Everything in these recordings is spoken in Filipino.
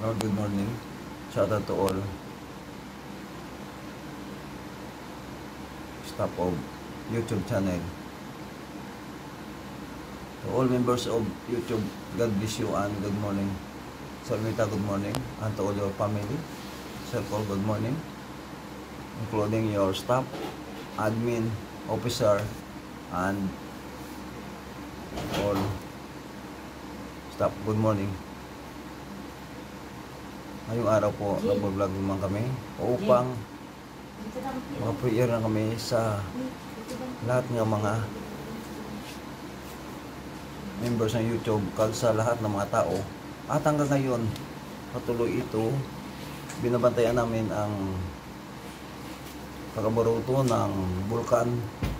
Lord, good morning. Shout out to all staff of YouTube channel. To all members of YouTube, God bless you and good morning. Salmita, good morning. And to all your family, circle, good morning. Including your staff, admin, officer, and all staff, good morning. Ngayong araw po, nag-vlog naman kami upang mag-prayer na kami sa lahat ng mga members ng YouTube, kag sa lahat ng mga tao. At hanggang ngayon, patuloy ito, binabantayan namin ang pagkabaruto ng bulkan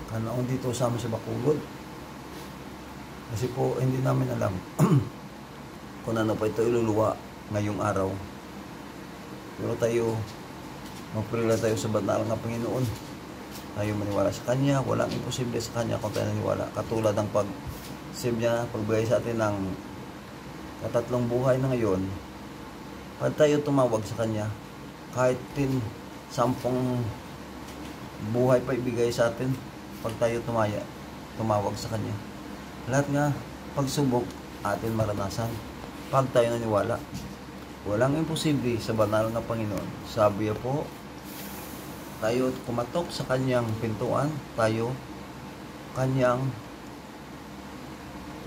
kanaon dito sa amin sa Bacolod. Kasi po, hindi namin alam kung ano pa ito iluluwa ngayong araw. Pero tayo, magprilala tayo sa banal ng Panginoon. Tayo maniwala sa Kanya. Walang imposible sa Kanya kung tayo naniwala. Katulad ng pag-save niya, pagbigay sa atin ng katatlong buhay na ngayon. Pag tayo tumawag sa Kanya, kahit 10 buhay pa ibigay sa atin, pag tayo tumawag sa Kanya. Lahat nga, pagsubok, atin maranasan. Pag tayo naniwala. Walang imposible sa banal na Panginoon. Sabi po, tayo kumatok sa Kanyang pintuan, tayo Kanyang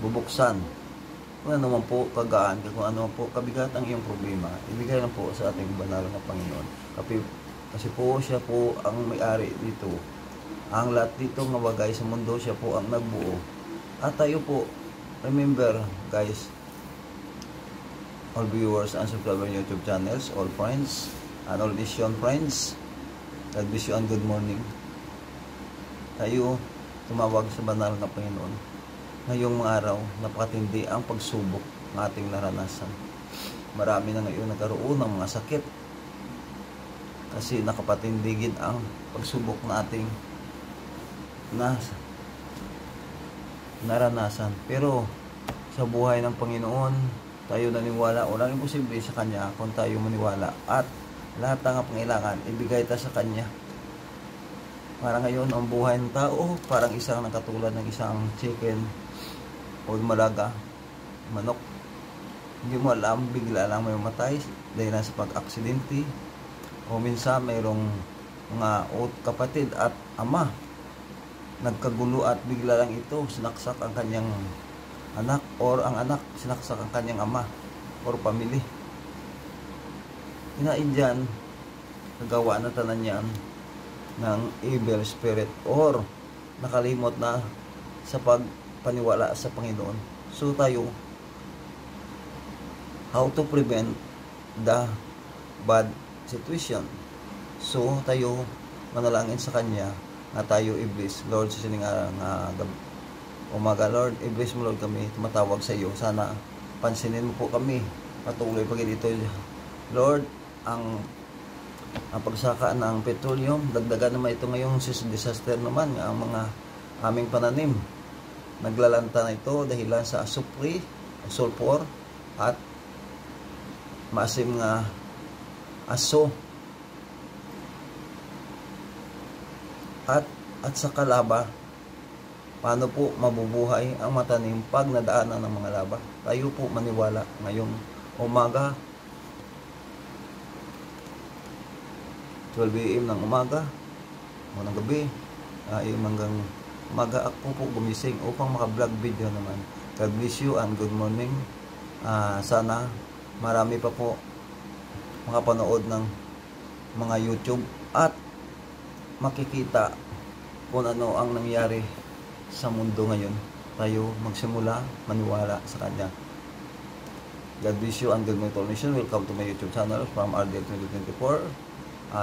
bubuksan. Kung ano man po kagaan, kung ano man po kabigat ang iyong problema, ibigay lang po sa ating banal na Panginoon. Kasi po siya po ang may-ari dito. Ang lahat dito nga bagay sa mundo, siya po ang nagbuo. At tayo po, remember guys, all viewers and subscribers on YouTube channels, all friends, and all Vision friends, God bless you and good morning. Tayo tumawag sa banal na Panginoon. Ngayong mga araw, napakatindi ang pagsubok ng ating naranasan. Marami na ngayon nagkaroon ng mga sakit kasi nakapatindigin ang pagsubok na ating naranasan. Pero sa buhay ng Panginoon, tayo naniwala, walang imposible sa Kanya kung tayo maniwala. At lahat ng pangailangan, ibigay tayo sa Kanya. Para ngayon, ang buhay ng tao, parang isang nakatulad ng isang chicken o malaga, manok. Hindi mo alam, bigla lang may matay dahil na sa pag-aksidente. O minsan, mayroong mga kapatid at ama nagkagulo at bigla lang ito, sinaksak ang kanyang anak or ang anak sinaksak ang kanyang ama or pamilya. Hinain dyan, nagawa na tanan yan ng evil spirit or nakalimot na sa pagpaniwala sa Panginoon. So tayo, how to prevent the bad situation? So tayo, manalangin sa Kanya na tayo iblis. Lord, sa sining umaga, Lord, i-bless mo Lord kami, tumatawag sa iyo. Sana pansinin mo po kami. Patuloy pag dito, Lord, ang pagsaka ng petroleum, dagdagan naman ito ngayong disaster naman, ang mga aming pananim. Naglalanta na ito dahilan sa asupri, sulfur, at maasim nga aso. At sa kalaba, paano po mabubuhay ang matanim pag nadaanan ng mga laba? Tayo po maniwala ngayong umaga, 12 AM ng umaga, o ng gabi, hanggang umaga ako po gumising upang maka-vlog video naman. God bless you and good morning. Sana marami pa po makapanood ng mga YouTube at makikita kung ano ang nangyari sa mundo ngayon. Tayo magsimula maniwala sa Kanya. God bless you and good morning to all nation. Welcome to my YouTube channel from RDL 2024.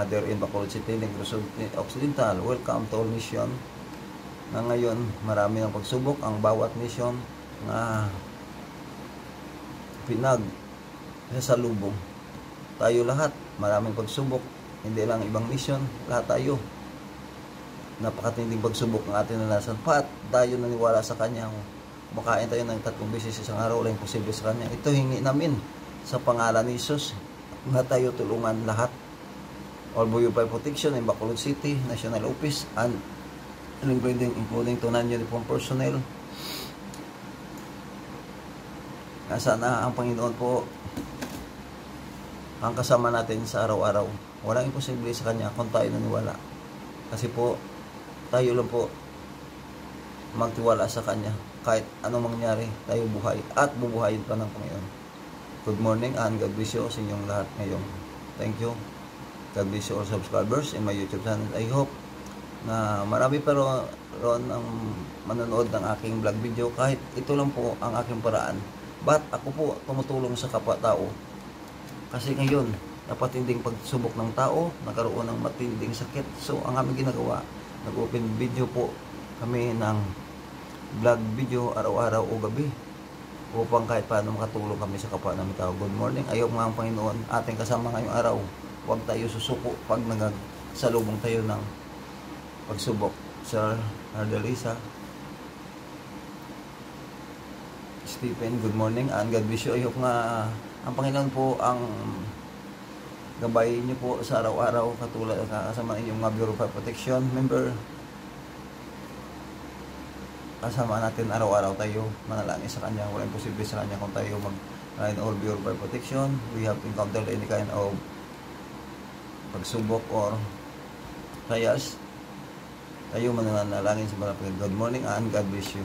There in Bacolod City, Negros Occidental. Welcome to all nation. Na ngayon, marami ng pagsubok ang bawat nation na pinagsasalubong. Tayo lahat, maraming pagsubok. Hindi lang ibang nation, lahat tayo. Napakatinding pagsubok ng ating nanasan. Pat, tayo naniwala sa Kanya. Kumakain tayo ng 3 beses isang araw, wala imposible sa Kanya. Ito hingi namin sa pangalan ni Jesus nga tayo tulungan lahat. All Buyo Fire Protection in Bacolod City, National Office, and including to non-uniform personnel. Sana ang Panginoon po ang kasama natin sa araw-araw. Walang imposible sa Kanya kung tayo naniwala. Kasi po, tayo lang po magtiwala sa Kanya. Kahit anong mangyari, tayo buhay at bubuhayin pa ng Panginoon. Good morning and God bless you sa inyong lahat ngayon. Thank you. God bless you all subscribers in my YouTube channel. I hope na marami pa ron ang manonood ng aking vlog video. Kahit ito lang po ang aking paraan. But ako po tumutulong sa kapwa-tao. Kasi ngayon, napatinding pagsubok ng tao, nagkaroon ng matinding sakit. So, ang aming ginagawa, nag-open video po kami ng vlog video araw-araw o gabi upang kahit paano makatulong kami sa kapwa namin tao. Good morning. Ayaw nga ang Panginoon ating kasama ngayong araw. Huwag tayo susuko pag nagsalubong tayo ng pagsubok. Sir Ardalisa, Stephen, good morning and God bless you. Ayaw nga ang Panginoon po ang gabayin niyo po sa araw-araw katulad kasama inyong mga Bureau of Fire Protection member. Kasama natin araw-araw tayo manalangin sa Kanya. Walang posible sa Kanya kung tayo in all Bureau of Fire Protection. We have encountered any kind of pagsubok or trials. Tayo mananalangin sa mga Panginoon. Good morning and God bless you.